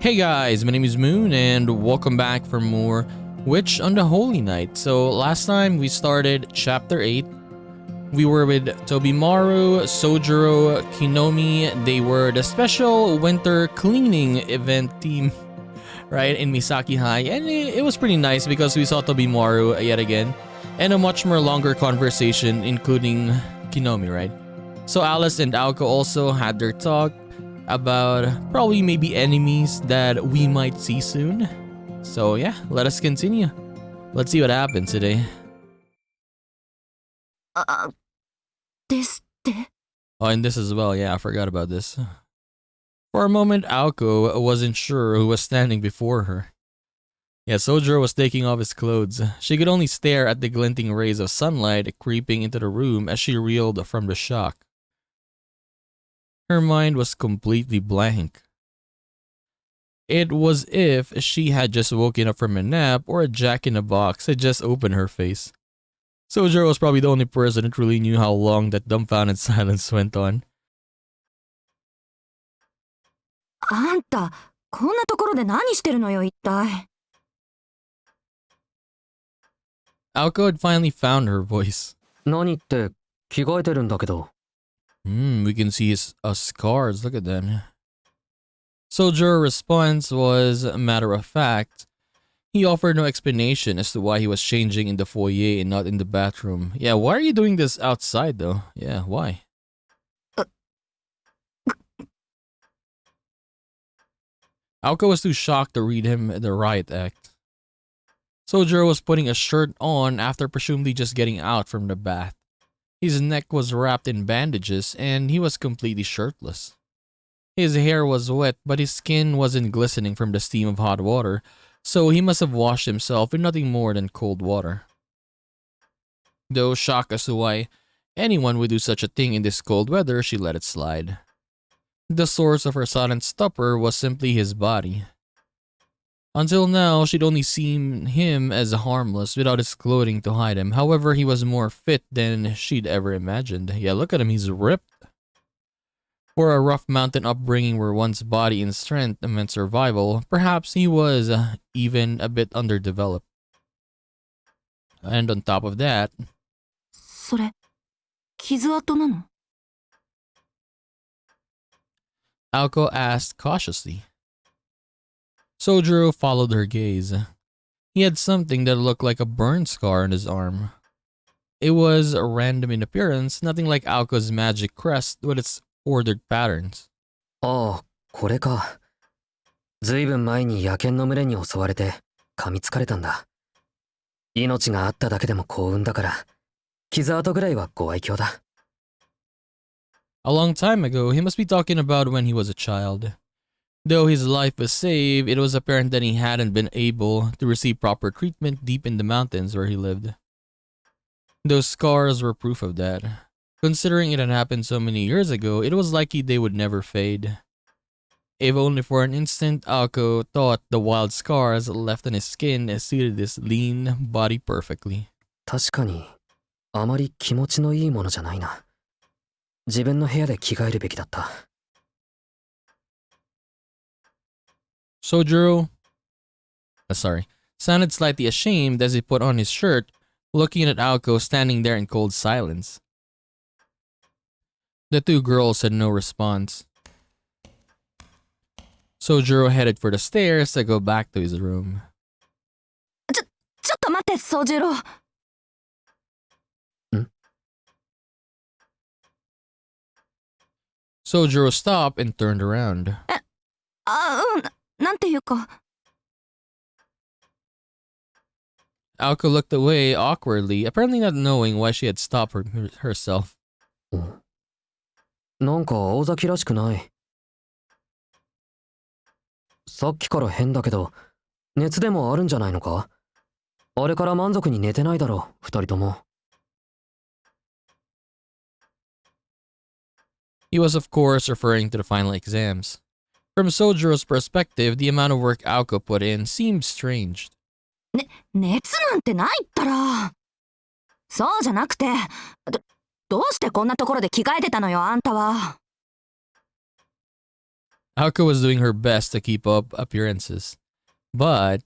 Hey guys, my name is Moon and welcome back for more Witch on the Holy Night. So last time we started chapter 8. We were with Tobimaru, Sojiro, Kinomi. They were the special winter cleaning event team, right, in Misaki High. And it was pretty nice because we saw Tobimaru yet again. And a much more longer conversation including Kinomi, right? So Alice and Aoko also had their talk about probably maybe enemies that we might see soon. So yeah, let us continue. Let's see what happens today. ですって。 Oh, and this as well. Yeah, I forgot about this. For a moment, Aoko wasn't sure who was standing before her. Yeah, Sojiro was taking off his clothes. She could only stare at the glinting rays of sunlight creeping into the room as she reeled from the shock. Her mind was completely blank. It was if she had just woken up from a nap or a jack-in-the-box had just opened her face. Sojiro was probably the only person that really knew how long that dumbfounded silence went on. あんた、こんなところで何してるのよ、一体。 Aoko had finally found her voice. 何って着替えてるんだけど。We can see his scars. Look at that. Sojiro's response was matter of fact. He offered no explanation as to why he was changing in the foyer and not in the bathroom. Yeah, why are you doing this outside though? Yeah, why? Aoko was too shocked to read him the riot act. Sojiro was putting a shirt on after presumably just getting out from the bath. His neck was wrapped in bandages and he was completely shirtless. His hair was wet, but his skin wasn't glistening from the steam of hot water, so he must have washed himself in nothing more than cold water. Though shocked as to why anyone would do such a thing in this cold weather, she let it slide. The source of her sudden stupor was simply his body. Until now, she'd only seen him as harmless without his clothing to hide him. However, he was more fit than she'd ever imagined. Yeah, look at him, he's ripped. For a rough mountain upbringing where one's body and strength meant survival, perhaps he was even a bit underdeveloped. And on top of that... それ、傷跡なの？ Aoko asked cautiously. Sojiro followed her gaze. He had something that looked like a burn scar on his arm. It was random in appearance, nothing like Aoko's magic crest with its ordered patterns. ああ、これか。ずいぶん前に野犬の群れに襲われて噛みつかれたんだ。命があっただけでも幸運だから、傷跡ぐらいはご愛嬌だ。A long time ago, he must be talking about when he was a child. Though his life was saved, it was apparent that he hadn't been able to receive proper treatment deep in the mountains where he lived. Those scars were proof of that. Considering it had happened so many years ago, it was likely they would never fade. If only for an instant, Aoko thought the wild scars left on his skin suited his lean body perfectly. 確かに、あまり気持ちのいいものじゃないな。自分の部屋で着替えるべきだった。Sojiro, sounded slightly ashamed as he put on his shirt, looking at Aoko standing there in cold silence. The two girls had no response. Sojiro headed for the stairs to go back to his room. ちょっと待って、ソジロ。Sojiro stopped and turned around. なんていうか。 Aoko looked away awkwardly, apparently not knowing why she had stopped herself. なんか青崎らしくない。さっきから変だけど、熱でもあるんじゃないのか？あれから満足に寝てないだろ、二人とも。He was of course referring to the final exams. From Sojiro's perspective, the amount of work Aoko put in seemed strange. 熱なんてないったら。そうじゃなくて、どうしてこんなところで着替えてたのよ、あんたは。Aoko was doing her best to keep up appearances, but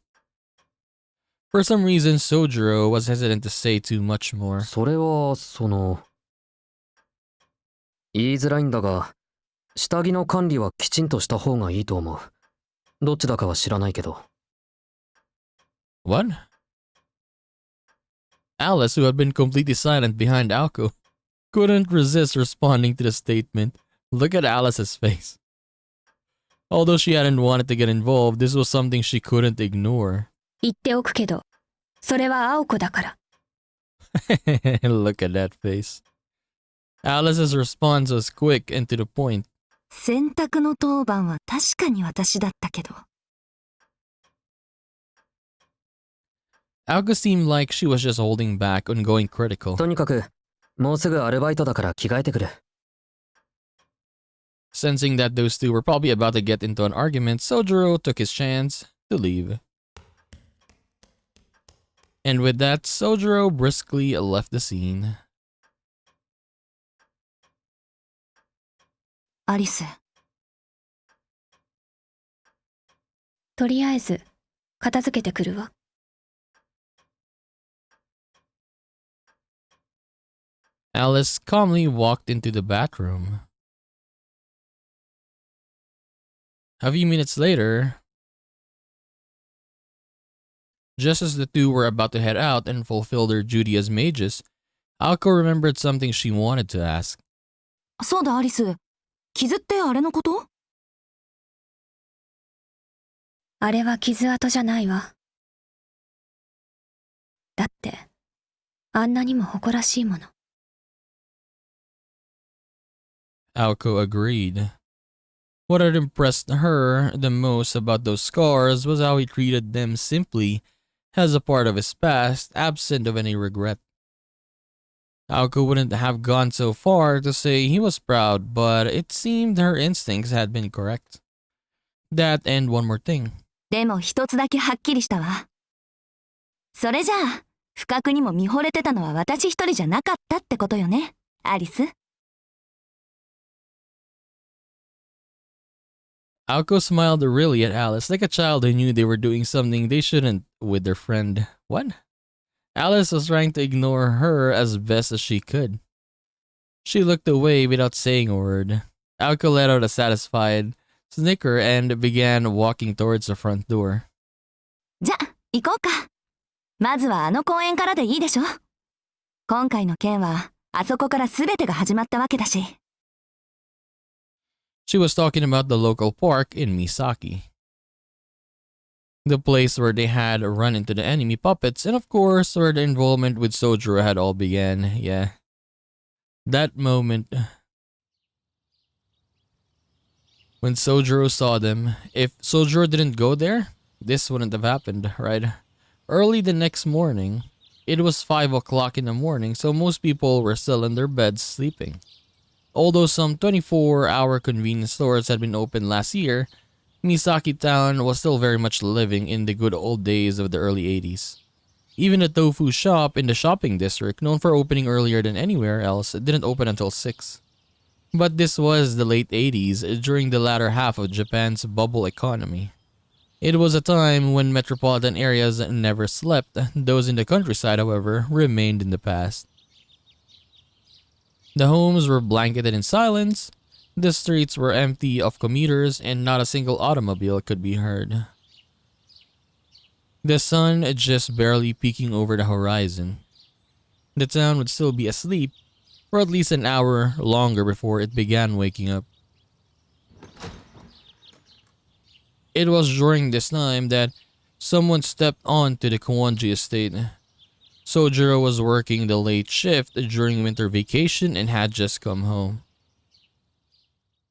for some reason Sojiro was hesitant to say too much more. それは、言いづらいんだが、下着の管理はきちんとした方がいいと思う。どっちだかは知らないけど。What? Alice, who had been completely silent behind Aoko, couldn't resist responding to the statement. Look at Alice's face. Although she hadn't wanted to get involved, this was something she couldn't ignore. 言っておくけど、それは青子だから。Look at that face. Alice's response was quick and to the point. 洗濯の当番は確かに私だったけど。Aoko seemed like she was just holding back on going critical. とにかく、もうすぐアルバイトだから着替えてくる。Sensing that those two were probably about to get into an argument, Sojiro took his chance to leave. And with that, Sojiro briskly left the scene. アリス。とりあえず、片付けてくるわ。Alice calmly walked into the bathroom. A few minutes later, just as the two were about to head out and fulfill their duty as mages, Aoko remembered something she wanted to ask. そうだ、アリス。傷ってあれのこと？あれは傷跡じゃないわ。だって、あんなにも誇らしいもの。Aoko agreed. What had impressed her the most about those scars was how he treated them simply as a part of his past, absent of any regret. Aoko wouldn't have gone so far to say he was proud, but it seemed her instincts had been correct. That and one more thing. でも一つだけはっきりしたわ。それじゃあ、不覚にも見惚れてたのは私一人じゃなかったってことよね、アリス。Aoko smiled really at Alice, like a child who knew they were doing something they shouldn't with their friend. What? Alice was trying to ignore her as best as she could. She looked away without saying a word. Aoko let out a satisfied snicker and began walking towards the front door. じゃ、行こうか。まずはあの公園からでいいでしょ。今回の件は、あそこから全てが始まったわけだし。She was talking about the local park in Misaki. The place where they had run into the enemy puppets, and of course where the involvement with Sojiro had all began, yeah. That moment when Sojiro saw them, if Sojiro didn't go there, this wouldn't have happened, right? Early the next morning, it was 5 o'clock in the morning, so most people were still in their beds sleeping. Although some 24-hour convenience stores had been opened last year, Misaki Town was still very much living in the good old days of the early 80s. Even a tofu shop in the shopping district, known for opening earlier than anywhere else, didn't open until 6. But this was the late 80s, during the latter half of Japan's bubble economy. It was a time when metropolitan areas never slept. Those in the countryside, however, remained in the past. The homes were blanketed in silence, the streets were empty of commuters, and not a single automobile could be heard. The sun just barely peeking over the horizon. The town would still be asleep for at least an hour longer before it began waking up. It was during this time that someone stepped onto the Kawanji estate. Sojiro was working the late shift during winter vacation and had just come home.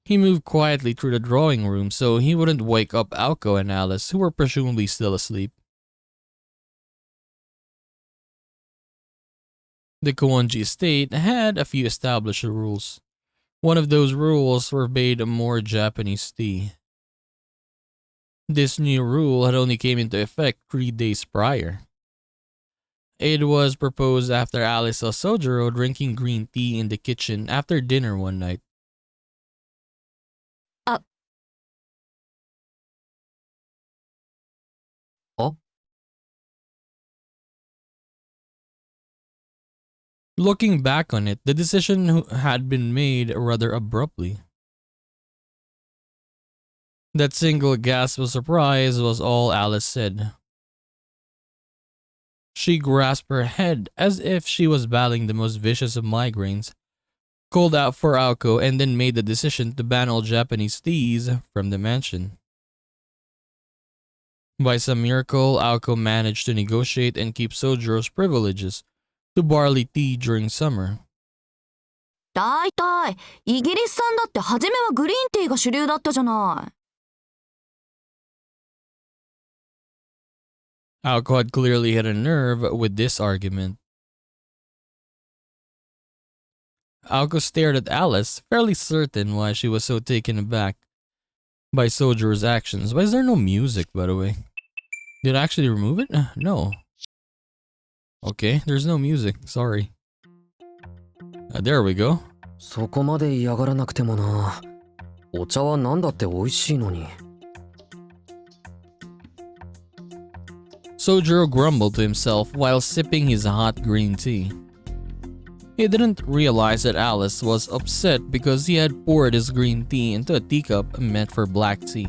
He moved quietly through the drawing room so he wouldn't wake up Aoko and Alice, who were presumably still asleep. The Kawanji estate had a few established rules. One of those rules forbade more Japanese tea. This new rule had only came into effect 3 days prior. It was proposed after Alice saw Sojiro drinking green tea in the kitchen after dinner one night. Looking back on it, the decision had been made rather abruptly. That single gasp of surprise was all Alice said. She grasped her head as if she was battling the most vicious of migraines, called out for Aoko, and then made the decision to ban all Japanese teas from the mansion. By some miracle, Aoko managed to negotiate and keep Sojiro's privileges to barley tea during summer. だいたいイギリス産だって初めはグリーンティーが主流だったじゃない。Aoko had clearly hit a nerve with this argument. Aoko stared at Alice, fairly certain why she was so taken aback by Sojiro's actions. Why is there no music, by the way? Did I actually remove it? No. Okay, there's no music. Sorry. There we go. そこまで嫌がらなくてもな。お茶はなんだって美味しいのに。Sojiro grumbled to himself while sipping his hot green tea. He didn't realize that Alice was upset because he had poured his green tea into a teacup meant for black tea.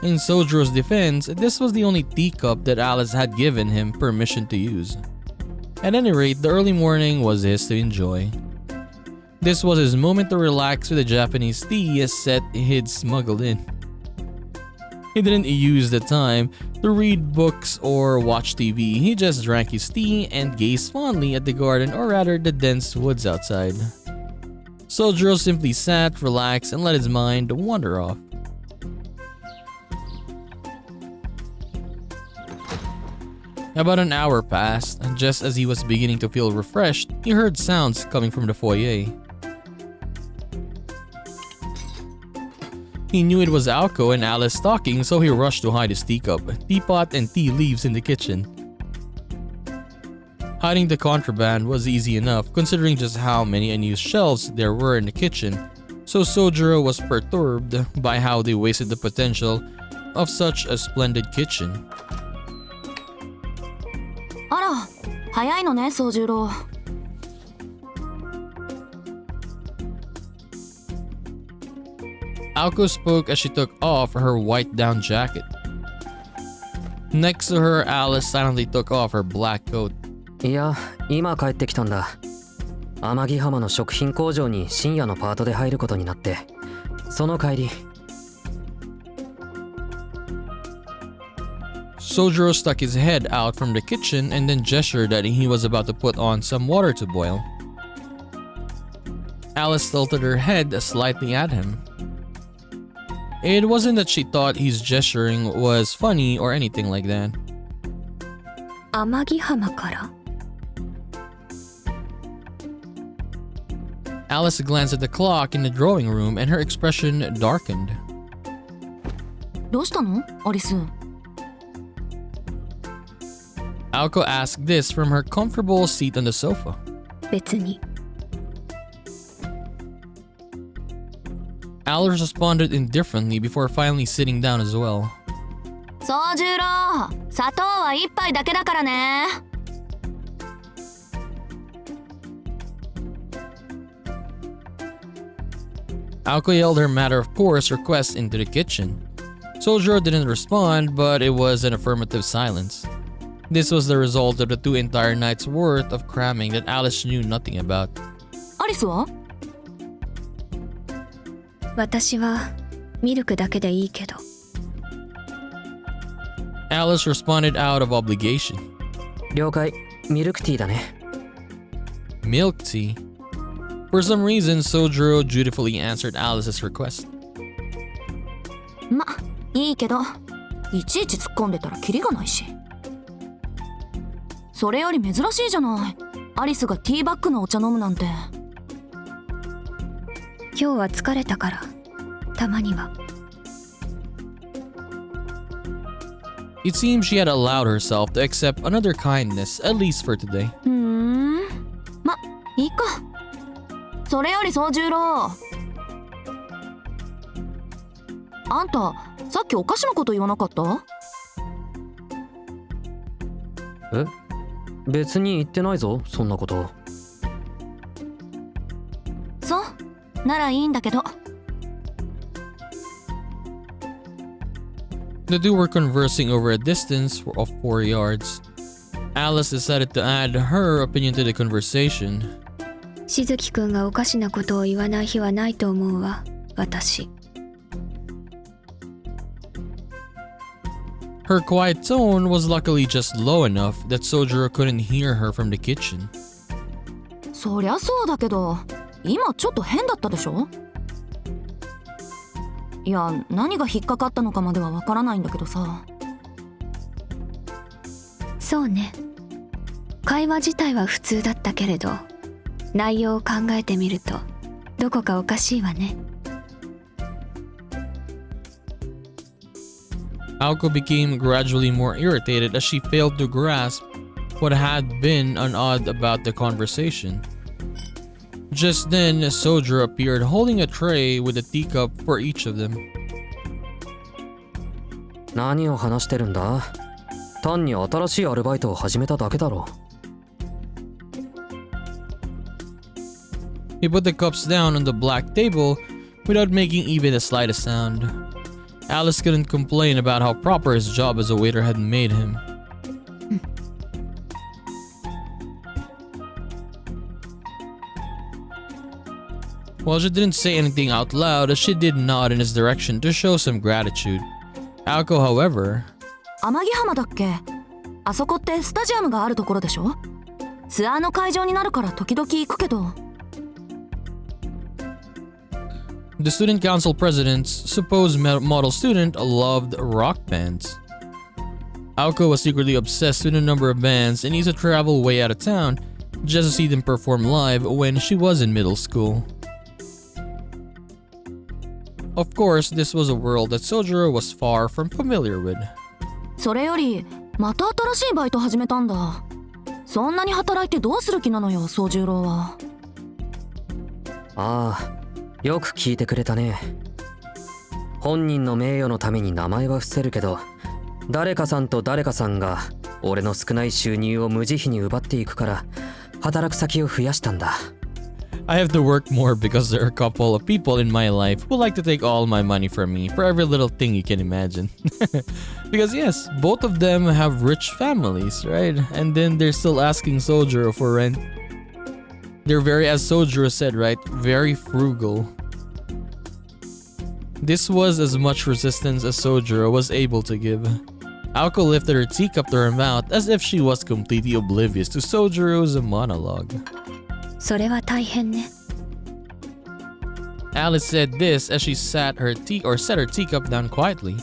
In Sojiro's defense, this was the only teacup that Alice had given him permission to use. At any rate, the early morning was his to enjoy. This was his moment to relax with the Japanese tea set he'd smuggled in. He didn't use the time to read books or watch TV. He just drank his tea and gazed fondly at the garden, or rather the dense woods outside. Sojiro simply sat, relaxed, and let his mind wander off. About an hour passed, and just as he was beginning to feel refreshed, he heard sounds coming from the foyer. He knew it was Aoko and Alice talking, so he rushed to hide his teacup, teapot, and tea leaves in the kitchen. Hiding the contraband was easy enough, considering just how many unused shelves there were in the kitchen, so Sojiro was perturbed by how they wasted the potential of such a splendid kitchen. あら、早いのね、宗十郎。Aoko spoke as she took off her white down jacket. Next to her, Alice silently took off her black coat. いや、今帰ってきたんだ。天城浜の食品工場に深夜のパートで入ることになって、その帰り。Sojiro stuck his head out from the kitchen and then gestured that he was about to put on some water to boil. Alice tilted her head slightly at him. It wasn't that she thought his gesturing was funny or anything like that. 天城浜から。 Alice glanced at the clock in the drawing room and her expression darkened. どうしたの、アリス。 Aoko asked this from her comfortable seat on the sofa. 別に。 Alice responded indifferently before finally sitting down as well. 宗十郎、砂糖は一杯だけだからね。 Aoko yelled her matter-of-course request into the kitchen. Sojiro didn't respond, but it was an affirmative silence. This was the result of the 2 entire nights' worth of cramming that Alice knew nothing about. アリスは？私はミルクだけでいいけど。 Alice responded out of obligation. 了解、ミルクティーだね。 Milk tea. For some reason, Sojiro dutifully answered Alice's request. ま、いいけど、いちいち突っ込んでたらキリがないし。それより珍しいじゃない。アリスがティーバッグのお茶飲むなんて。今日は疲れたから、たまには。 It seemed she had allowed herself to accept another kindness, at least for today. ま、いいか。それより宗十郎。あんた、さっきお菓子のこと言わなかった？え？別に言ってないぞ、そんなこと。ならいいんだけど。 The two were conversing over a distance of 4 yards. Alice decided to add her opinion to the conversation. しずきくんがおかしなことを言わない日はないと思うわ、私。Her quiet tone was luckily just low enough that Sojiro couldn't hear her from the kitchen. そりゃそうだけど、今ちょっと変だったでしょ。いや、何が引っかかったのかまではわからないんだけどさ。そうね。会話自体は普通だったけれど、内容を考えてみるとどこかおかしいわね。Aoko became gradually more irritated as she failed to grasp what had been odd about the conversation. Just then, Sojiro appeared holding a tray with a teacup for each of them. 何を話してるんだ？単に新しいアルバイトを始めただけだろ。He put the cups down on the black table without making even the slightest sound. Alice couldn't complain about how proper his job as a waiter had made him. Well, she didn't say anything out loud as she did nod in his direction to show some gratitude. Aoko, however, 天城浜だっけ？あそこってスタジアムがあるところでしょ？ツアーの会場になるから時々行くけど。the student council president's supposed model student loved rock bands. Aoko was secretly obsessed with a number of bands and used to travel way out of town just to see them perform live when she was in middle school. Of course, this was a world that Sojiro was far from familiar with. それより、また新しいバイト始めたんだ。そんなに働いてどうする気なのよ、宗十郎は。ああ、よく聞いてくれたね。本人の名誉のために名前は伏せるけど、誰かさんと誰かさんが俺の少ない収入を無慈悲に奪っていくから働く先を増やしたんだ。I have to work more because there are a couple of people in my life who like to take all my money from me for every little thing you can imagine. Because yes, both of them have rich families, right? And then they're still asking Sojiro for rent. They're very, as Sojiro said, right? Very frugal. This was as much resistance as Sojiro was able to give. Aoko lifted her teacup to her mouth as if she was completely oblivious to Sojiro's monologue. それは大変ね。Alice said this as she set her teacup down quietly.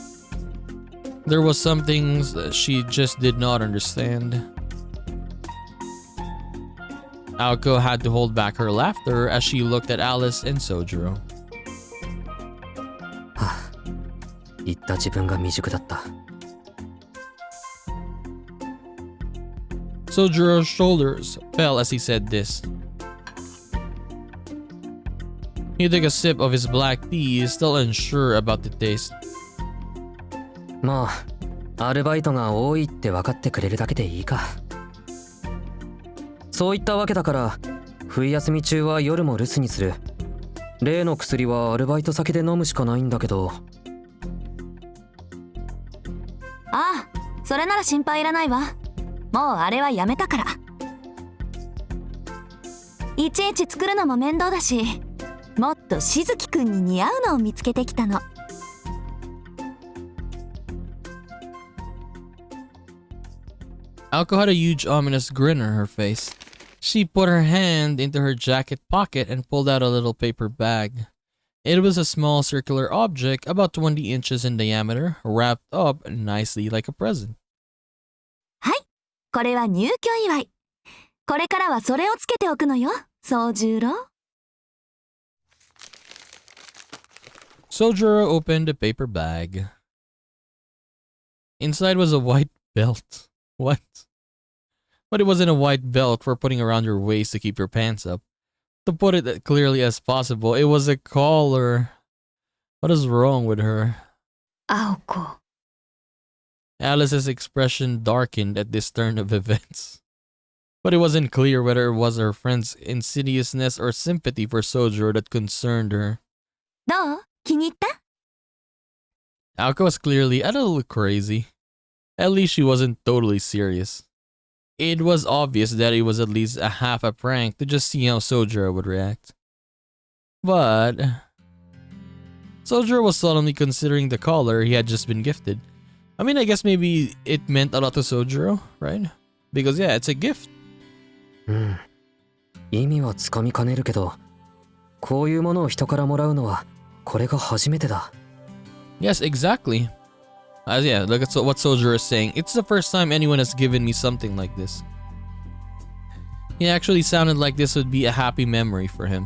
There was some things that she just did not understand. Aoko had to hold back her laughter as she looked at Alice and Sojiro. 言った自分が未熟だった。Sojiro's shoulders fell as he said this. He took a sip of his black tea, still unsure about the taste. まあ、アルバイトが多いって分かってくれるだけでいいか。そういったわけだから、冬休み中は夜も留守にする。例の薬はアルバイト先で飲むしかないんだけど。ああ、それなら心配いらないわ。もうあれはやめたから。いちいち作るのも面倒だし、もっとしずきくんに似合うのを見つけてきたの。Aoko had a huge ominous grin on her face. She put her hand into her jacket pocket and pulled out a little paper bag. It was a small circular object about 20 inches in diameter, wrapped up nicely like a present. はい、これは入居祝い。これからはそれをつけておくのよ、宗十郎。Sojiro opened the paper bag. Inside was a white belt. What? But it wasn't a white belt for putting around your waist to keep your pants up. To put it as clearly as possible, it was a collar. What is wrong with her? 青子。 Alice's expression darkened at this turn of events. But it wasn't clear whether it was her friend's insidiousness or sympathy for Sojiro that concerned her. どう？気に入った？ Aoko was clearly a little crazy. At least she wasn't totally serious. It was obvious that it was at least a half a prank to just see how Sojiro would react. But Sojiro was solemnly considering the collar he had just been gifted. I mean, I guess maybe it meant a lot to Sojiro, right? Because yeah, it's a gift. 意味はつかみかねるけど、こういうものを人からもらうのはこれが初めてだ。Yes, exactly. Yeah, look at what Sojiro is saying. It's the first time anyone has given me something like this. He actually sounded like this would be a happy memory for him.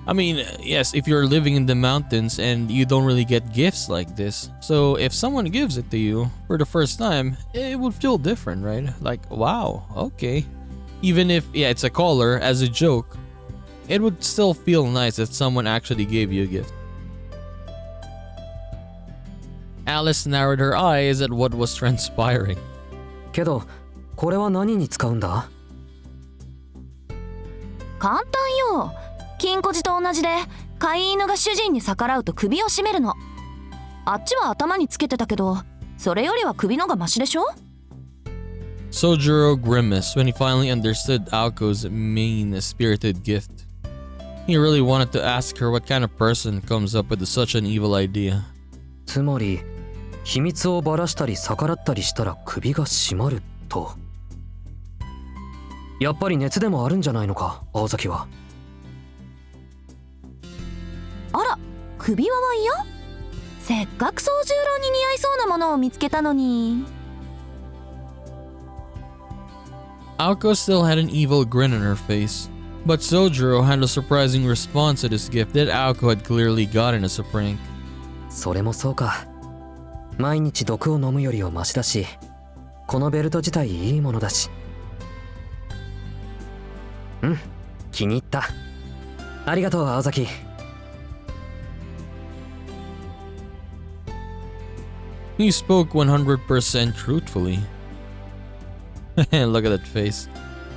I mean, yes, if you're living in the mountains and you don't really get gifts like this, so if someone gives it to you for the first time, it would feel different, right? Like, wow, okay. Even if, yeah, it's a collar as a joke, it would still feel nice if someone actually gave you a gift. Alice narrowed her eyes at what was transpiring. けど、これは何に使うんだ？簡単よ。金庫寺と同じで、飼い犬が主人に逆らうと首を絞めるの。あっちは頭につけてたけど、それよりは首のがマシでしょ？ Sojiro grimaced when he finally understood Aoko's mean-spirited gift. He really wanted to ask her what kind of person comes up with such an evil idea. つまり、秘密をばらしたり逆らったりしたら首が締まると。やっぱり熱でもあるんじゃないのか、青崎は。あら、首輪は嫌？せっかく宗十郎に似合いそうなものを見つけたのに。Aoko still had an evil grin on her face, but Sojiro had a surprising response to this gift that Aoko had clearly gotten as a prank. それもそうか。毎日毒を飲むよりはマシだし、このベルト自体いいものだし。気に入った。ありがとう、青崎。He spoke 100% truthfully. Look at that face.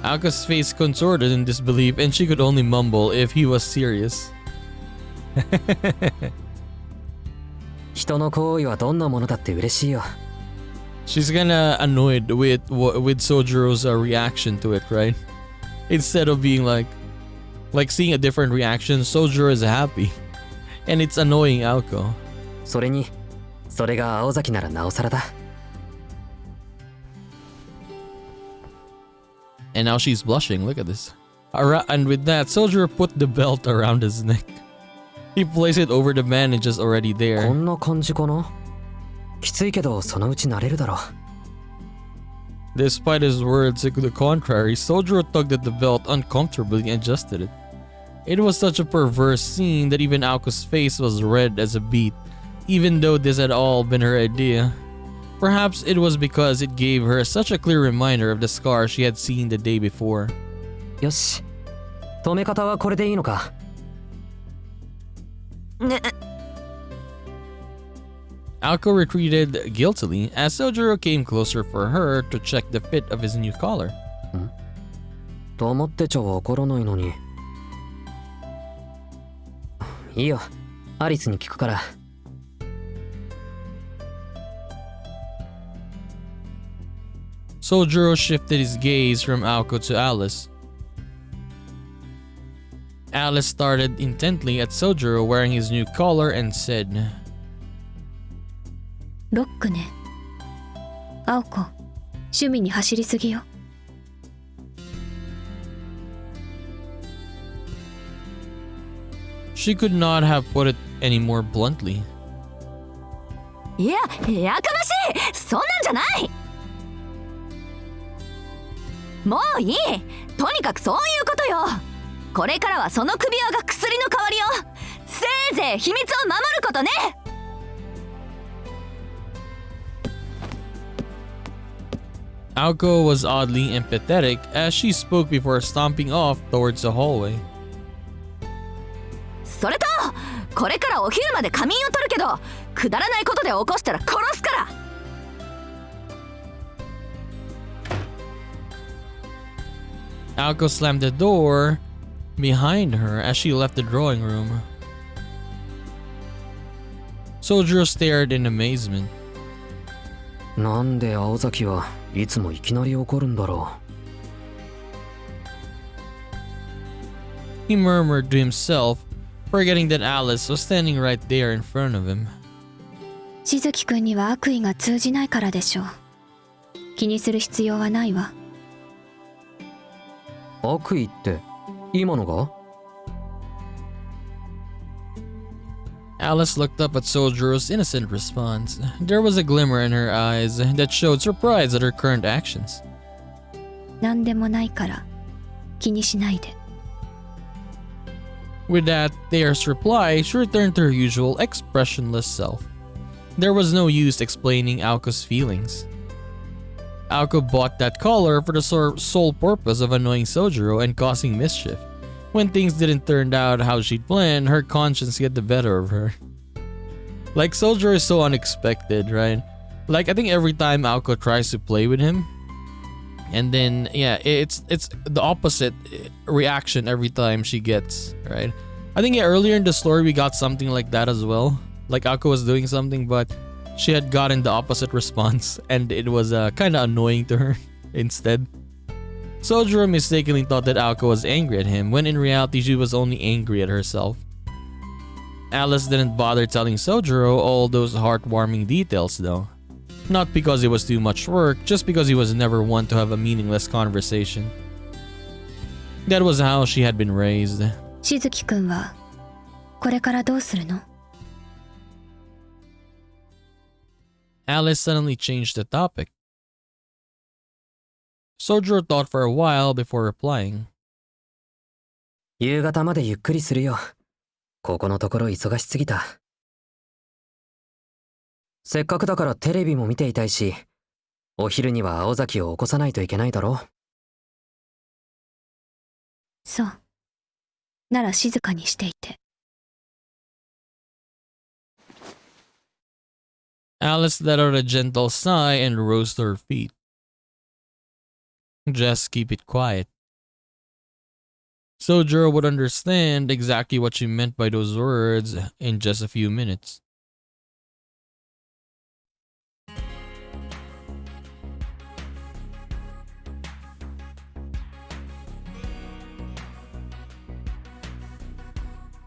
Aoko's face contorted in disbelief and she could only mumble if he was serious. 人の行為はどんなものだって嬉しいよ。She's kinda annoyed with Sojiro's reaction to it, right? Instead of being like seeing a different reaction, Sojiro is happy. And it's annoying Aoko. それに、それが青崎ならなおさらだ。And now she's blushing, look at this. And with that, Sojiro put the belt around his neck. He placed it over the bandages already こ there. んな感じかな。きついけどそのうち慣れるだろう。Despite his words to the contrary, Sojiro tugged at the belt uncomfortably and adjusted it. It was such a perverse scene that even Aoko's face was red as a beet, even though this had all been her idea. Perhaps it was because it gave her such a clear reminder of the scar she had seen the day before. よし。止め方はこれでいいのか。Aoko retreated guiltily as Sojiro came closer for her to check the fit of his new collar. 黙ってちゃわからないのに。いいよ。アリスに聞くから。Sojiro shifted his gaze from Aoko to Alice. Alice started intently at Sojiro wearing his new collar and said, ロックね。青子、趣味に走りすぎよ。She could not have put it any more bluntly. いや、やかましい！そんなんじゃない！もういい！とにかくそういうことよ！これからはその首輪が薬の代わりよ！せいぜい秘密を守ることね！Aoko was oddly empathetic as she spoke before stomping off towards the hallway. それと、これからお昼まで仮眠を取るけど、くだらないことで起こしたら殺すから！ Aoko slammed the door behind her as she left the drawing room. Sojiro stared in amazement. なんで青崎はいつもいきなり怒るんだろ He murmured to himself, forgetting that Alice was standing right there in front of him. しずきくんには悪意が通じないからでしょう。気にする必要はないわ。う。悪意って今のが Alice looked up at Sojiro's innocent response. There was a glimmer in her eyes that showed surprise at her current actions. なんでもないから気にしないで。With that terse reply, she returned to her usual expressionless self. There was no use explaining Aoko's feelings. Aoko bought that collar for the sole purpose of annoying Sojiro and causing mischief. When things didn't turn out how she'd planned, her conscience get the better of her. Like, Sojiro is so unexpected, right? Like, I think every time Aoko tries to play with him, and then, yeah, it's the opposite reaction every time she gets, right? I think, yeah, earlier in the story we got something like that as well. Like, Aoko was doing something, but she had gotten the opposite response, and it was kind of annoying to her instead. Sojiro mistakenly thought that Aoko was angry at him, when in reality she was only angry at herself. Alice didn't bother telling Sojiro all those heartwarming details though. Not because it was too much work, just because he was never one to have a meaningless conversation. That was how she had been raised. しずきくんはこれからどうするの？ Alice suddenly changed the topic. Sojiro thought for a while before replying. 夕方までゆっくりするよ。ここのところ忙しすぎた。せっかくだからテレビも見ていたいし、お昼には青崎を起こさないといけないだろ。そう。なら静かにしていて。Alice let out a gentle sigh and rose to her feet. Just keep it quiet. Sojiro would understand exactly what she meant by those words in just a few minutes.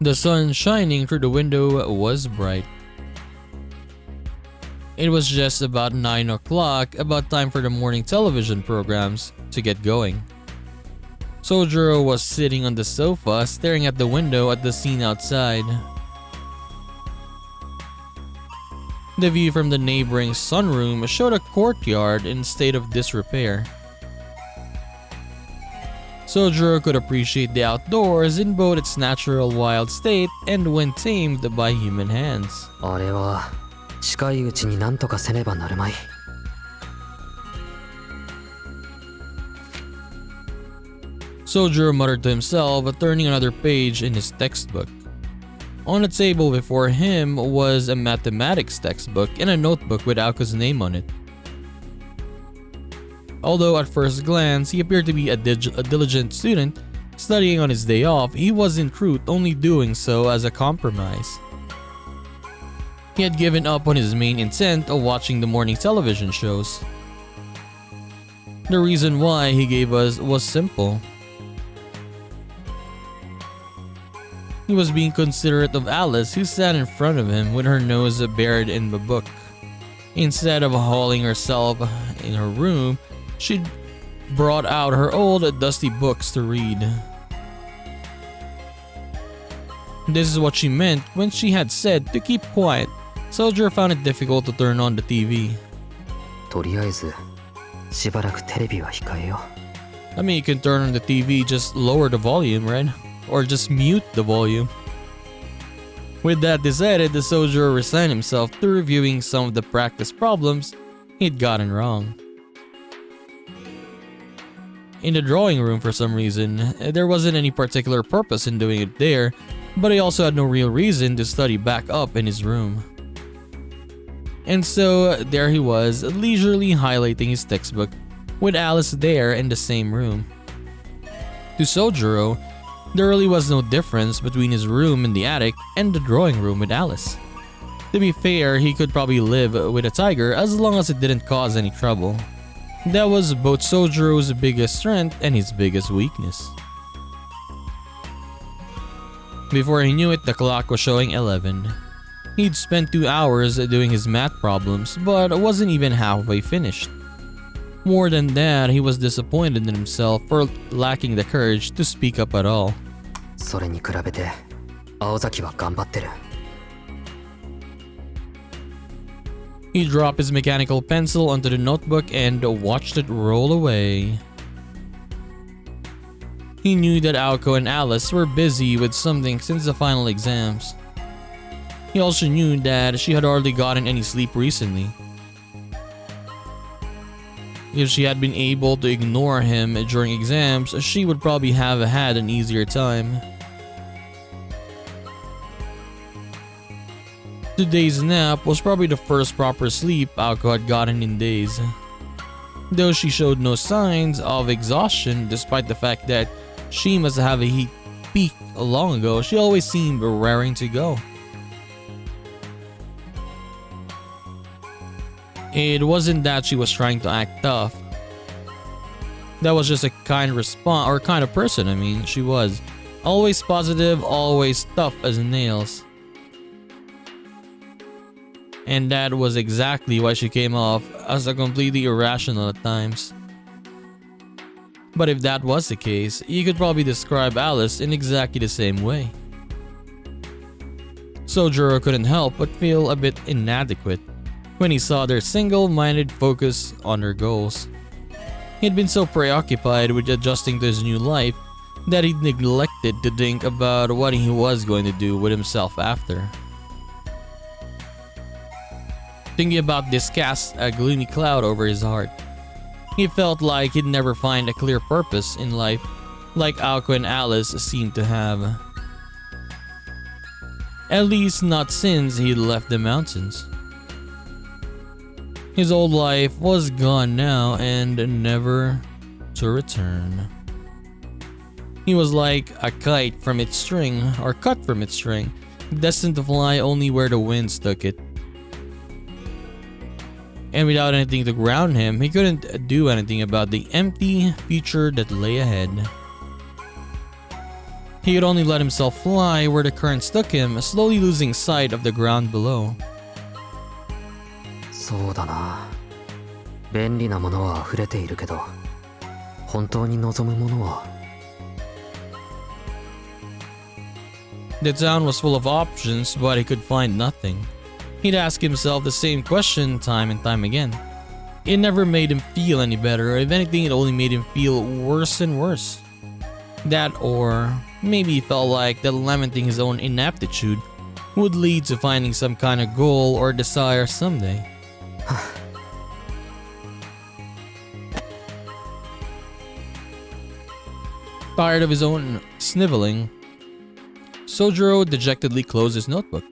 The sun shining through the window was bright. It was just about 9 o'clock, about time for the morning television programs to get going. Sojiro was sitting on the sofa, staring at the window at the scene outside. The view from the neighboring sunroom showed a courtyard in state of disrepair. Sojiro could appreciate the outdoors in both its natural wild state and when tamed by human hands. あれは近いうちになんとかせねばなるまい。Sojiro muttered to himself, turning another page in his textbook. On the table before him was a mathematics textbook and a notebook with Aoko's name on it. Although at first glance he appeared to be a diligent student, studying on his day off, he was in truth only doing so as a compromise. He had given up on his main intent of watching the morning television shows. The reason why he gave us was simple. He was being considerate of Alice, who sat in front of him with her nose buried in the book. Instead of hauling herself in her room, she brought out her old dusty books to read. This is what she meant when she had said to keep quiet. Sojiro found it difficult to turn on the TV. とりあえずしばらくテレビは控えよう。 I mean, you can turn on the TV, just lower the volume, right? Or just mute the volume. With that decided, the Sojiro resigned himself to reviewing some of the practice problems he'd gotten wrong. In the drawing room, for some reason, there wasn't any particular purpose in doing it there, but he also had no real reason to study back up in his room. And so, there he was, leisurely highlighting his textbook, with Alice there in the same room. To Sojiro, there really was no difference between his room in the attic and the drawing room with Alice. To be fair, he could probably live with a tiger as long as it didn't cause any trouble. That was both Sojiro's biggest strength and his biggest weakness. Before he knew it, the clock was showing 11. He'd spent 2 hours doing his math problems, but wasn't even halfway finished. More than that, he was disappointed in himself for lacking the courage to speak up at all. それに比べて青崎は頑張ってる。 He dropped his mechanical pencil onto the notebook and watched it roll away. He knew that Aoko and Alice were busy with something since the final exams. He also knew that she had hardly gotten any sleep recently. If she had been able to ignore him during exams, she would probably have had an easier time. Today's nap was probably the first proper sleep Aoko had gotten in days. Though she showed no signs of exhaustion despite the fact that she must have a heat peak long ago, she always seemed raring to go. It wasn't that she was trying to act tough. That was just a kind response, or kind of person, I mean, she was. Always positive, always tough as nails. And that was exactly why she came off as a completely irrational at times. But if that was the case, you could probably describe Alice in exactly the same way. Sojiro couldn't help but feel a bit inadequate when he saw their single-minded focus on their goals. He'd been so preoccupied with adjusting to his new life that he'd neglected to think about what he was going to do with himself after. Thinking about this cast a gloomy cloud over his heart. He felt like he'd never find a clear purpose in life, like Aoko and Alice seemed to have. At least not since he'd left the mountains. His old life was gone now and never to return. He was like a kite from its string, or cut from its string, destined to fly only where the winds took it. And without anything to ground him, he couldn't do anything about the empty future that lay ahead. He could only let himself fly where the currents took him, slowly losing sight of the ground below. そうだな。便利なものは溢れているけど、本当に望むものは。 The town was full of options, but he could find nothing. He'd ask himself the same question time and time again. It never made him feel any better. If anything, it only made him feel worse and worse. That, or maybe he felt like that lamenting his own inaptitude would lead to finding some kind of goal or desire someday. Tired of his own sniveling, Sojiro dejectedly closed his notebook.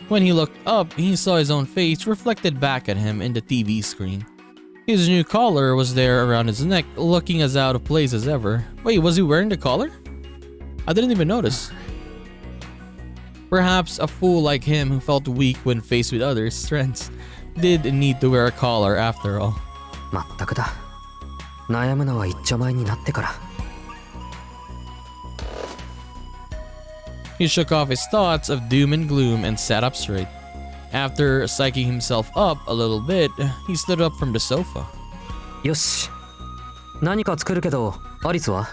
When he looked up, he saw his own face reflected back at him in the TV screen. His new collar was there around his neck, looking as out of place as ever. Wait, was he wearing the collar? I didn't even notice. Perhaps a fool like him who felt weak when faced with others' strengths did need to wear a collar after all. まったくだ。悩むのは一丁前になってから。 He shook off his thoughts of doom and gloom and sat up straight. After psyching himself up a little bit, he stood up from the sofa. よし。何か作るけど、アリスは？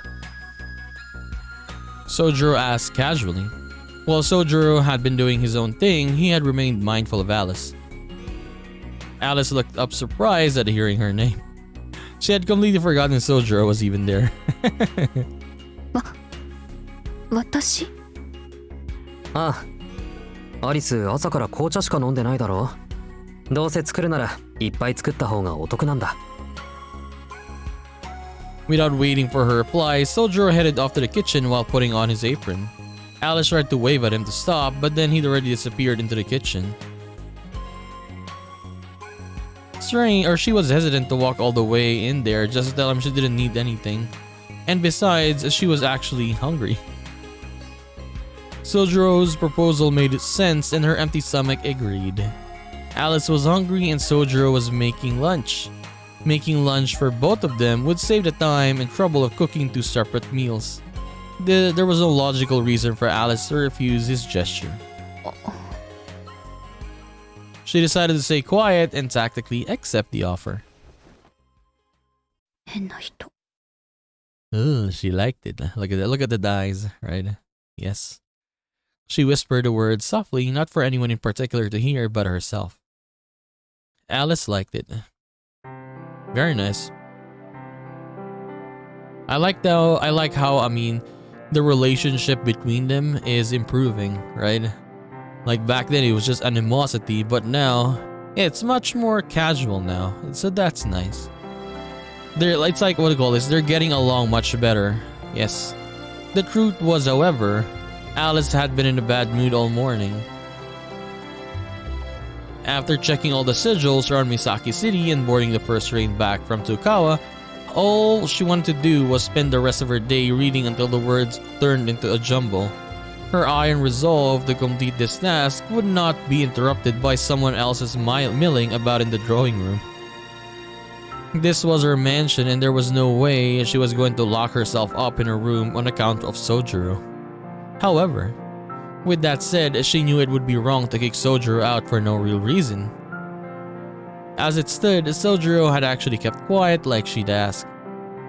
Sojiro asked casually. While Sojiro had been doing his own thing, he had remained mindful of Alice. Alice looked up surprised at hearing her name. She had completely forgotten Sojiro was even there. 私？ああ。アリス、朝から紅茶しか飲んでないだろ。どうせ作るなら、いっぱい作った方がお得なんだ。 Without waiting for her reply, Sojiro headed off to the kitchen while putting on his apron. Alice tried to wave at him to stop, but then he'd already disappeared into the kitchen. She was hesitant to walk all the way in there just to tell him she didn't need anything. And besides, she was actually hungry. Sojiro's proposal made sense and her empty stomach agreed. Alice was hungry and Sojiro was making lunch. Making lunch for both of them would save the time and trouble of cooking two separate meals. There was no logical reason for Alice to refuse his gesture. She decided to stay quiet and tactically accept the offer. 変な人。 Oh, she liked it. Look at that. Look at the eyes, right? Yes. She whispered the words softly, not for anyone in particular to hear but herself. Alice liked it. Very nice. I like how the relationship between them is improving, right? Like back then it was just animosity, but now it's much more casual now. So that's nice. It's like, what do you call this? They're getting along much better. Yes. The truth was, however, Alice had been in a bad mood all morning. After checking all the sigils around Misaki City and boarding the first train back from Tokawa, all she wanted to do was spend the rest of her day reading until the words turned into a jumble. Her iron resolve to complete this task would not be interrupted by someone else's milling about in the drawing room. This was her mansion and there was no way she was going to lock herself up in her room on account of Sojiro. However, with that said, she knew it would be wrong to kick Sojiro out for no real reason. As it stood, Sojiro had actually kept quiet like she'd asked.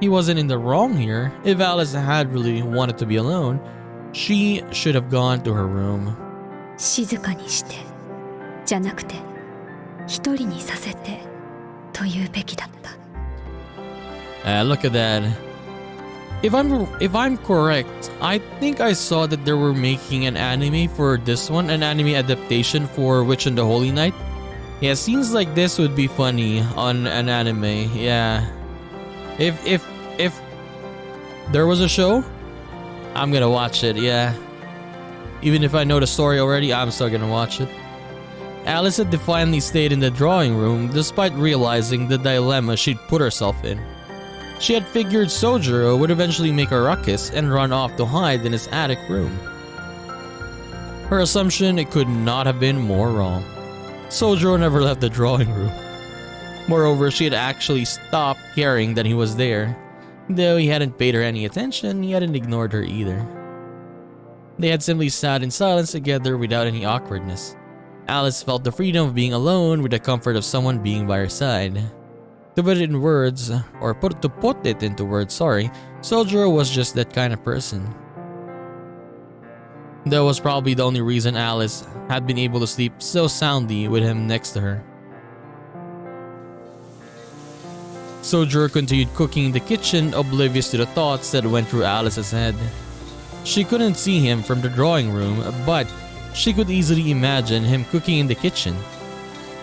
He wasn't in the wrong here. If Alice had really wanted to be alone, she should have gone to her room. 静かにしてじゃなくて一人にさせてと言うべきだった。 Look at that. If I'm correct, I think I saw that they were making an anime for this one, an anime adaptation for Witch and the Holy Night. Yeah, seems like this would be funny on an anime. Yeah. If there was a show, I'm gonna watch it, yeah. Even if I know the story already, I'm still gonna watch it. Alice had defiantly stayed in the drawing room despite realizing the dilemma she'd put herself in. She had figured Sojiro would eventually make a ruckus and run off to hide in his attic room. Her assumption could not have been more wrong. Sojiro never left the drawing room. Moreover, she had actually stopped caring that he was there. Though he hadn't paid her any attention, he hadn't ignored her either. They had simply sat in silence together without any awkwardness. Alice felt the freedom of being alone with the comfort of someone being by her side. To put it into words, Sojiro was just that kind of person. That was probably the only reason Alice had been able to sleep so soundly with him next to her. Sojiro continued cooking in the kitchen, oblivious to the thoughts that went through Alice's head. She couldn't see him from the drawing room, but she could easily imagine him cooking in the kitchen.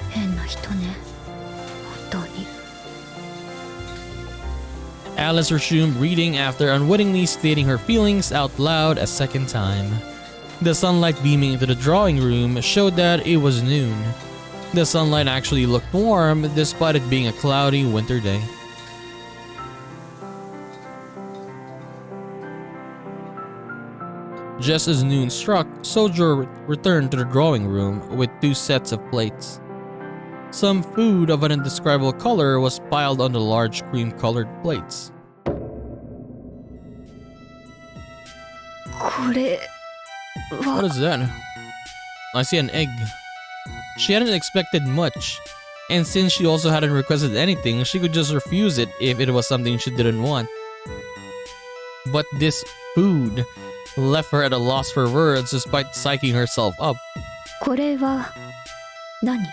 変な人ね。本当に。 Alice resumed reading after unwittingly stating her feelings out loud a second time. The sunlight beaming into the drawing room showed that it was noon. The sunlight actually looked warm despite it being a cloudy winter day. Just as noon struck, Sojiro returned to the drawing room with two sets of plates. Some food of an indescribable color was piled on the large cream-colored plates. これ What is that? I see an egg. She hadn't expected much, and since she also hadn't requested anything, she could just refuse it if it was something she didn't want. But this food left her at a loss for words despite psyching herself up. これは何？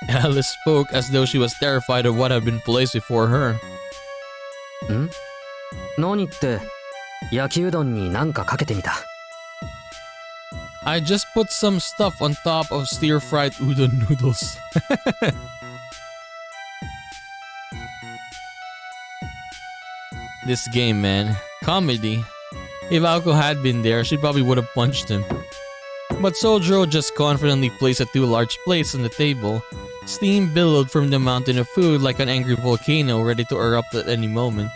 Alice spoke as though she was terrified of what had been placed before her. ん？何って焼きうどんに何かかけてみた。 I just put some stuff on top of stir-fried udon noodles. This game, man. Comedy. If Aoko had been there, she probably would have punched him. But Sojiro just confidently placed the two large plates on the table. Steam billowed from the mountain of food like an angry volcano ready to erupt at any moment.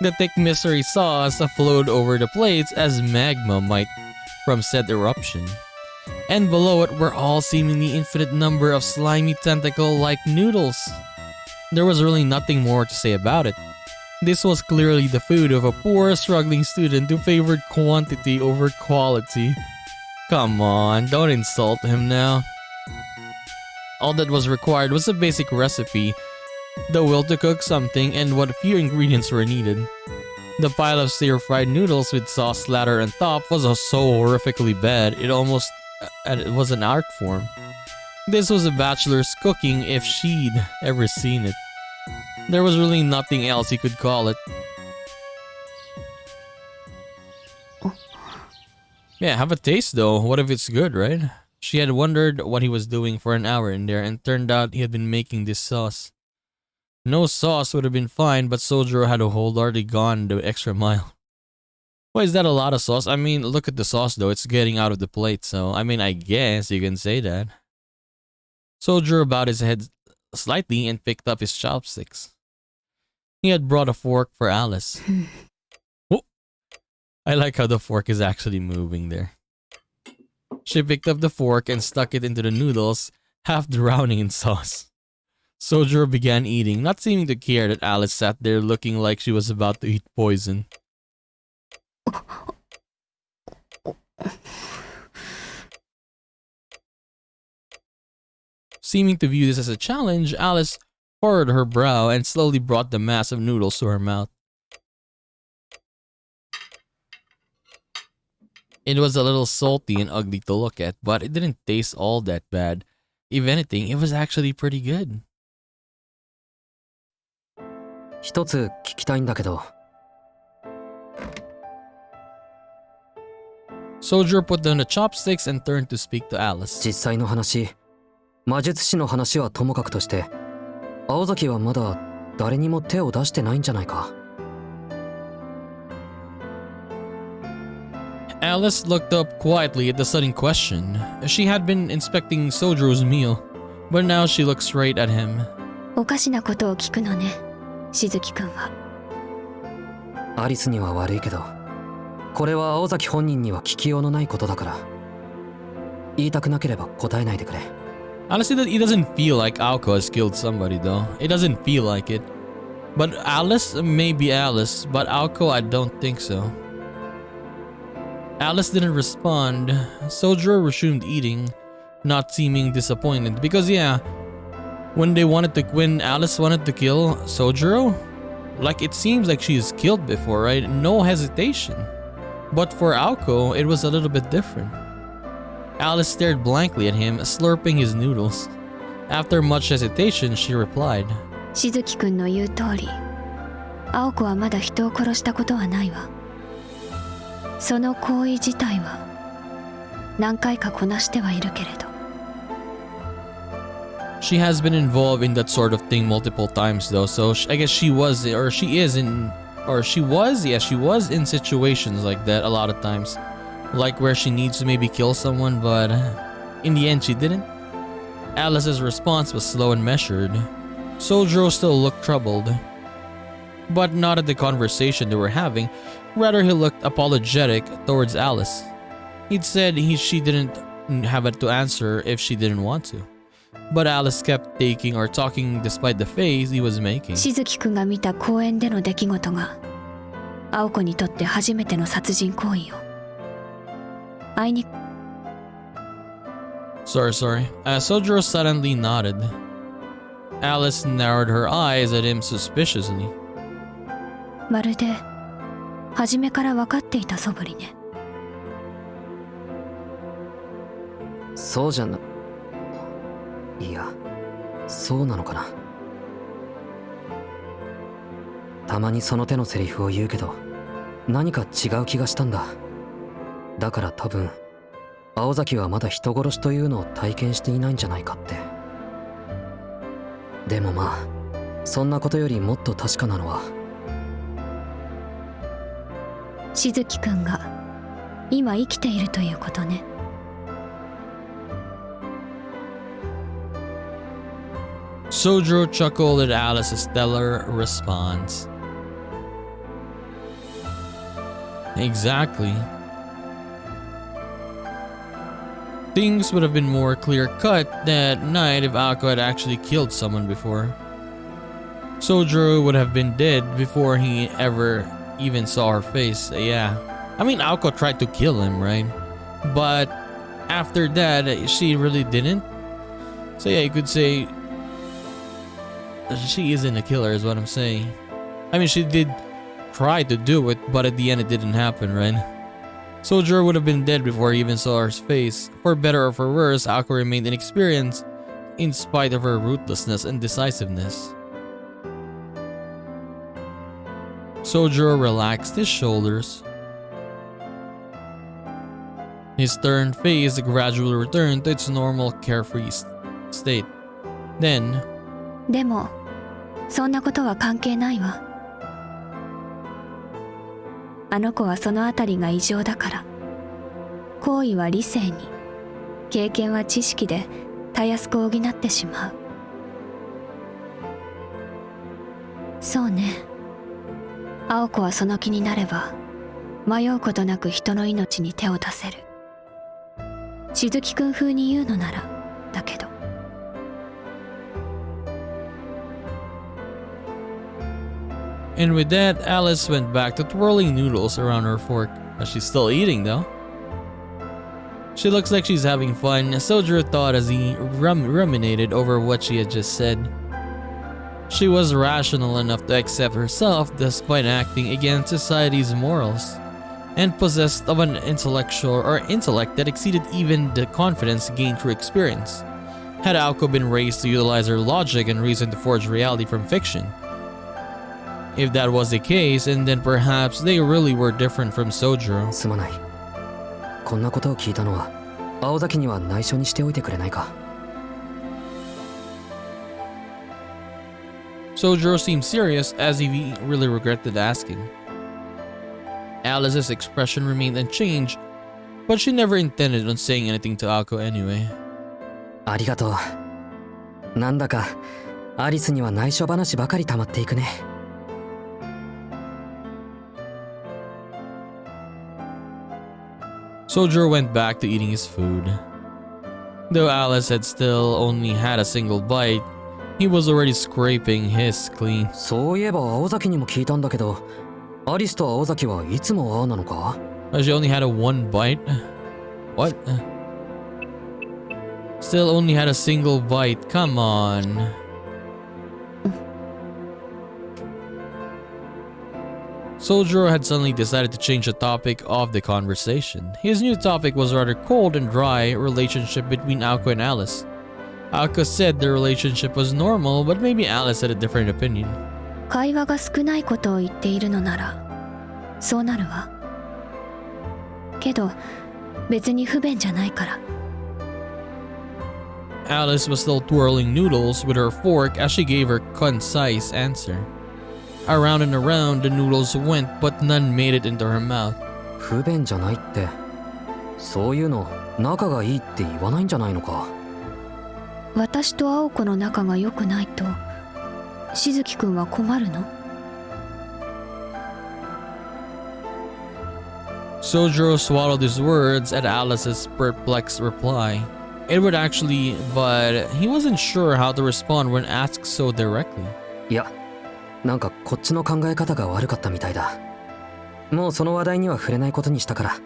The thick mystery sauce flowed over the plates as magma might from said eruption. And below it were all seemingly infinite number of slimy tentacle-like noodles. There was really nothing more to say about it. This was clearly the food of a poor, struggling student who favored quantity over quality. Come on, don't insult him now. All that was required was a basic recipe, the will to cook something, and what few ingredients were needed. The pile of stir-fried noodles with sauce slattered on top was so horrifically bad, it was an art form. This was a bachelor's cooking if she'd ever seen it. There was really nothing else he could call it. Yeah, have a taste though. What if it's good, right? She had wondered what he was doing for an hour in there, and turned out he had been making this sauce. No sauce would have been fine, but Sojiro had wholeheartedly gone the extra mile. Why is that a lot of sauce? I mean, look at the sauce though. It's getting out of the plate, so I mean, I guess you can say that. Sojiro bowed his head slightly and picked up his chopsticks. He had brought a fork for Alice. Oh, I like how the fork is actually moving there. She picked up the fork and stuck it into the noodles, half drowning in sauce. Sojiro began eating, not seeming to care that Alice sat there looking like she was about to eat poison. Seeming to view this as a challenge, Alice furrowed her brow and slowly brought the mass of noodles to her mouth. It was a little salty and ugly to look at, but it didn't taste all that bad. If anything, it was actually pretty good. 一つ聞きたいんだけど。 Sojiro put down the chopsticks and turned to speak to Alice. 実際の話、魔術師の話はともかくとして、青崎はまだ誰にも手を出してないんじゃないか。 Alice looked up quietly at the sudden question. She had been inspecting Sojiro's meal, but now she looked straight at him. おかしなことを聞くのね、しずきくんは。アリスには悪いけど、これは青崎本人には聞きようのないことだから。言いたくなければ答えないでくれ。 Honestly, it doesn't feel like Aoko has killed somebody though. It doesn't feel like it. But Alice, maybe Alice, but Aoko, I don't think so. Alice didn't respond. Sojiro resumed eating, not seeming disappointed. Because yeah, when Alice wanted to kill Sojiro, like it seems like she's killed before, right? No hesitation. But for Aoko, it was a little bit different. Alice stared blankly at him, slurping his noodles. After much hesitation, she replied. しずきくんの言う通り、青子はまだ人を殺したことはないわ。その行為自体は何回かこなしてはいるけれど。She has been involved in that sort of thing multiple times though, so I guess she was in situations like that a lot of times. Like where she needs to maybe kill someone, but in the end she didn't. Alice's response was slow and measured. Sojiro still looked troubled, but not at the conversation they were having. Rather, he looked apologetic towards Alice. He'd said she didn't have it to answer if she didn't want to. But Alice kept talking despite the face he was making. しずきくんが見た公園での出来事が青子にとって初めての殺人行為よ。あいにく Sorry. Sojiro suddenly nodded. Alice narrowed her eyes at him suspiciously. まるで初めから分かっていた素振りね。そうじゃな。いや、そうなのかな。たまにその手のセリフを言うけど、何か違う気がしたんだ。だから多分、青崎はまだ人殺しというのを体験していないんじゃないかって。でもまあ、そんなことよりもっと確かなのは、しずきくんが今生きているということね。Sojiro chuckled at Alice's stellar response. Exactly. Things would have been more clear-cut that night if Aoko had actually killed someone before. Sojiro would have been dead before he ever even saw her face. Yeah. I mean, Aoko tried to kill him, right? But after that, she really didn't. So yeah, you could say she isn't a killer is what I'm saying. I mean, she did try to do it, but at the end it didn't happen, right? Sojiro would have been dead before he even saw her face. For better or for worse, Aoko remained inexperienced in spite of her ruthlessness and decisiveness. Sojiro relaxed his shoulders. His stern face gradually returned to its normal carefree state. Then, でもそんなことは関係ないわ。あの子はそのあたりが異常だから。行為は理性に、経験は知識でたやすく補ってしまう。そうね。青子はその気になれば迷うことなく人の命に手を出せる。しずきくん風に言うのならだけど。and with that, Alice went back to twirling noodles around her fork. She's still eating though. She looks like she's having fun, Sojiro thought as he ruminated over what she had just said. She was rational enough to accept herself despite acting against society's morals, and possessed of an intellect that exceeded even the confidence gained through experience. Had Aoko been raised to utilize her logic and reason to forge reality from fiction? If that was the case, and then perhaps they really were different from Sojiro. すまない。こんなことを聞いたのは青崎には内緒にしておいてくれないか。Sojiro seemed serious, as if he really regretted asking. Alice's expression remained unchanged, but she never intended on saying anything to Aoko anyway. ありがとう。なんだかアリスには内緒話ばかり溜まっていくね。Sojiro went back to eating his food. Though Alice had still only had a single bite, he was already scraping his clean. そういえば青崎にも聞いたんだけど、アリスと青崎はいつもああなのか？ She only had a one bite? What? Still only had a single bite, come on. Sojiro had suddenly decided to change the topic of the conversation. His new topic was a rather cold and dry relationship between Aoko and Alice. Aoko said the relationship was normal, but maybe Alice had a different opinion. 会話が少ないことを言っているのならそうなるわ。けど別に不便じゃないから。Alice was still twirling noodles with her fork as she gave her concise answer. Around and around the noodles went, but none made it into her mouth. 不便じゃないって、そういうの仲がいいって言わないんじゃないのか。私と青子の仲が良くないとしずきくんは困るの？ Sojiro swallowed his words at Alice's perplexed reply. It would actually, but he wasn't sure how to respond when asked so directly. いや、なんかこっちの考え方が悪かったみたいだ。もうその話題には触れないことにしたから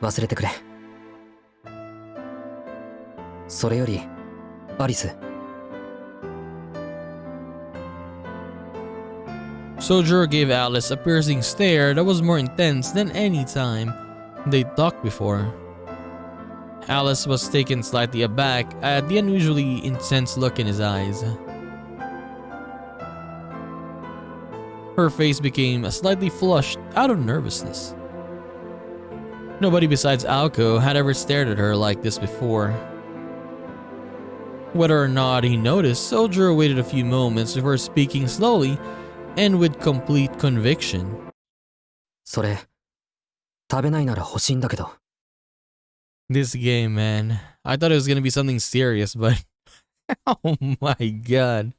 忘れてくれ。それよりアリス。Sojiro gave Alice a piercing stare that was more intense than any time they'd talked before. Alice was taken slightly aback at the unusually intense look in his eyes. Her face became slightly flushed out of nervousness. Nobody besides Aoko had ever stared at her like this before. Whether or not he noticed, Sojiro waited a few moments before speaking slowly and with complete conviction. それ食べないなら欲しいんだけど。This game, man. I thought it was gonna be something serious, but oh my god.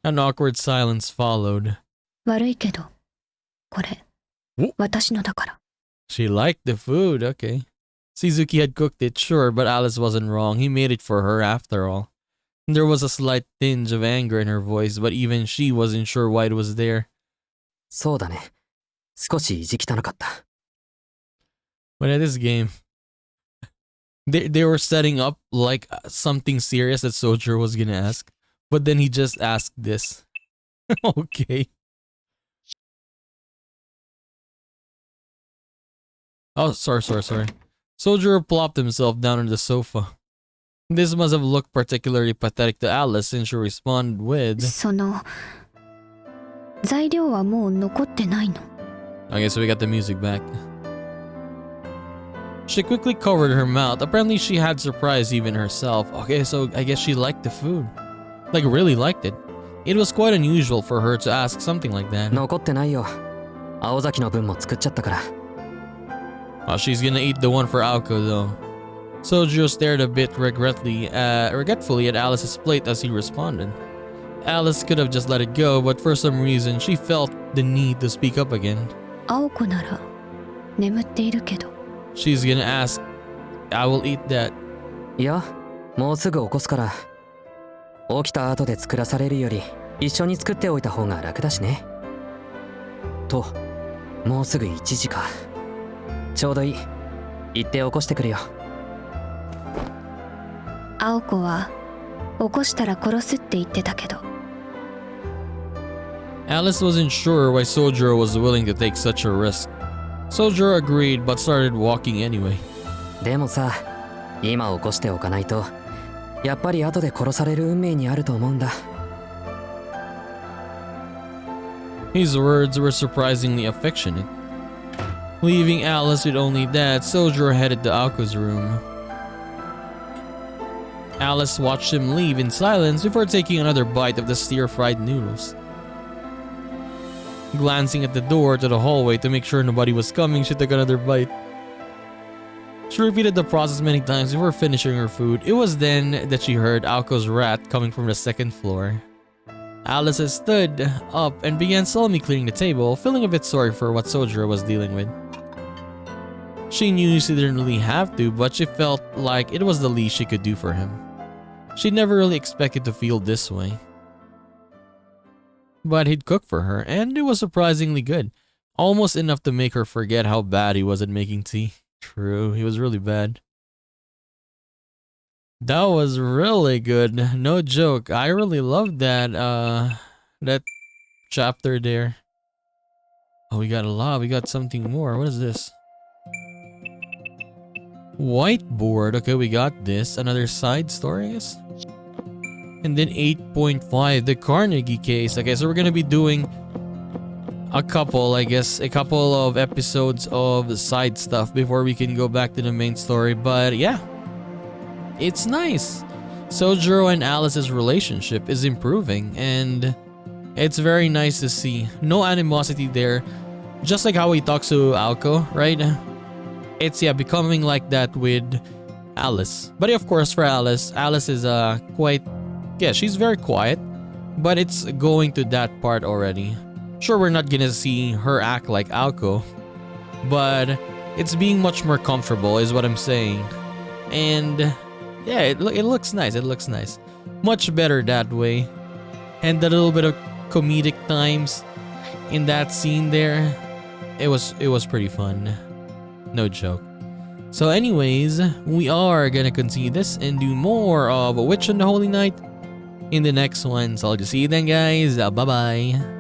An awkward silence followed. 悪いけど、これお、私のだから。 She liked the food, okay. Shizuki had cooked it, sure, but Alice wasn't wrong. He made it for her after all. There was a slight tinge of anger in her voice, but even she wasn't sure why it was there. そうだね。少し意地汚かった。But at this game, they were setting up like something serious that Soldier was gonna ask. But then he just asked this. Okay. Oh, sorry. Soldier plopped himself down on the sofa. This must have looked particularly pathetic to Alice since she responded with... その材料はもう残ってないの？ Okay, so we got the music back. She quickly covered her mouth. Apparently she had surprised even herself. Okay, so I guess she liked the food. Like, really liked it. It was quite unusual for her to ask something like that. 残ってないよ。青崎の分も作っちゃったから。Oh, she's gonna eat the one for Aoko though. Sojo stared a bit regretfully at Alice's plate as he responded. Alice could have just let it go, but for some reason she felt the need to speak up again. 青子なら眠っているけど。 She's gonna ask, I will eat that. いや、もうすぐ起こすから。起きた後で作らされるより一緒に作っておいた方が楽だしね。と、もうすぐ1時か。ちょうどいい。行って起こしてくるよ。青子は起こしたら殺すって言ってたけど。 Alice wasn't sure why Sojiro was willing to take such a risk. Sojiro agreed but started walking anyway. でもさ、今起こしておかないと、やっぱり後で殺される運命にあると思うんだ。His words were surprisingly affectionate. Leaving Alice with only that, Sojiro headed to Aoko's room. Alice watched him leave in silence before taking another bite of the stir-fried noodles. Glancing at the door to the hallway to make sure nobody was coming, she took another bite. She repeated the process many times before finishing her food. It was then that she heard Aoko's rat coming from the second floor. Alice stood up and began slowly clearing the table, feeling a bit sorry for what Sojiro was dealing with. She knew she didn't really have to, but she felt like it was the least she could do for him. She never really expected to feel this way. But he'd cook for her, and it was surprisingly good. Almost enough to make her forget how bad he was at making tea. True, he was really bad. That was really good. No joke. I really loved that chapter there. Oh, we got a lot. We got something more. What is this? Whiteboard. Okay, we got this. Another side story, I guess. And then 8.5, the Carnegie case. Okay, so we're gonna be doing a couple of episodes of side stuff before we can go back to the main story. But yeah, it's nice. Sojiro and Alice's relationship is improving, and it's very nice to see. No animosity there, just like how he talks to Aoko, right? It's becoming like that with Alice. But of course, for Alice is she's very quiet, but it's going to that part already. Sure, we're not gonna see her act like Aoko, but it's being much more comfortable is what I'm saying. And yeah, it looks nice. It looks nice. Much better that way. And the little bit of comedic times in that scene there, it was pretty fun. No joke. So anyways, we are gonna continue this and do more of Witch on the Holy Night in the next one. So I'll just see you then, guys. Bye bye.